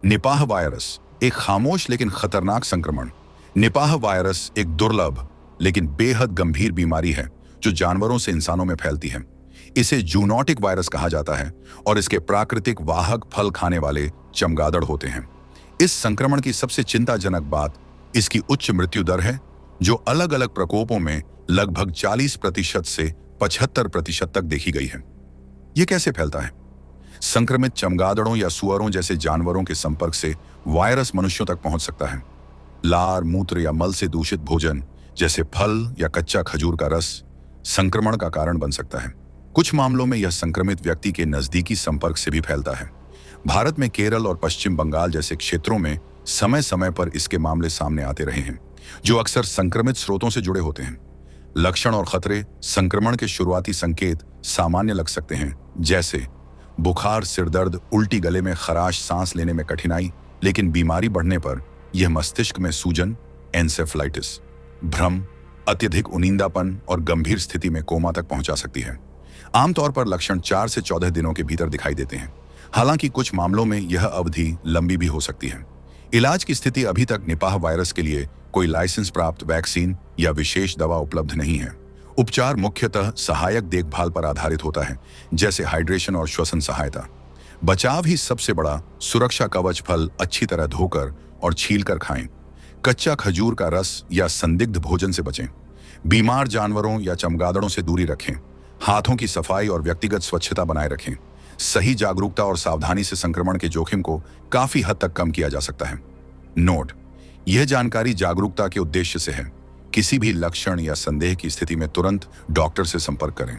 Nipah virus एक खामोश लेकिन खतरनाक संक्रमण। निपाह वायरस एक दुर्लभ लेकिन बेहद गंभीर बीमारी है जो जानवरों से इंसानों में फैलती है। इसे जूनोटिक वायरस कहा जाता है और इसके प्राकृतिक वाहक फल खाने वाले चमगादड़ होते हैं। इस संक्रमण की सबसे चिंताजनक बात इसकी उच्च मृत्यु दर है, जो अलग अलग प्रकोपों में लगभग 40% से 75% तक देखी गई है। यह कैसे फैलता है? संक्रमित चमगादड़ों या सुअरों जैसे जानवरों के संपर्क से वायरस मनुष्यों तक पहुंच सकता है। लार, मूत्र या मल से दूषित भोजन जैसे फल या कच्चा खजूर का रस संक्रमण का कारण बन सकता है। कुछ मामलों में यह संक्रमित व्यक्ति के नजदीकी संपर्क से भी फैलता है। भारत में केरल और पश्चिम बंगाल जैसे क्षेत्रों में समय समय पर इसके मामले सामने आते रहे हैं, जो अक्सर संक्रमित स्रोतों से जुड़े होते हैं। लक्षण और खतरे। संक्रमण के शुरुआती संकेत सामान्य लग सकते हैं, जैसे बुखार, सिरदर्द, उल्टी, गले में खराश, सांस लेने में कठिनाई, लेकिन बीमारी बढ़ने पर यह मस्तिष्क में सूजन, एन्सेफेलाइटिस, भ्रम, अत्यधिक उनींदापन और गंभीर स्थिति में कोमा तक पहुंचा सकती है। आमतौर पर लक्षण 4 से 14 दिनों के भीतर दिखाई देते हैं, हालांकि कुछ मामलों में यह अवधि लंबी भी हो सकती है। इलाज की स्थिति। अभी तक निपाह वायरस के लिए कोई लाइसेंस प्राप्त वैक्सीन या विशेष दवा उपलब्ध नहीं है। उपचार मुख्यतः सहायक देखभाल पर आधारित होता है, जैसे हाइड्रेशन और श्वसन सहायता। बचाव ही सबसे बड़ा सुरक्षा कवच। फल अच्छी तरह धोकर और छीलकर खाएं। कच्चा खजूर का रस या संदिग्ध भोजन से बचें। बीमार जानवरों या चमगादड़ों से दूरी रखें। हाथों की सफाई और व्यक्तिगत स्वच्छता बनाए रखें। सही जागरूकता और सावधानी से संक्रमण के जोखिम को काफी हद तक कम किया जा सकता है। नोट: यह जानकारी जागरूकता के उद्देश्य से है। किसी भी लक्षण या संदेह की स्थिति में तुरंत डॉक्टर से संपर्क करें।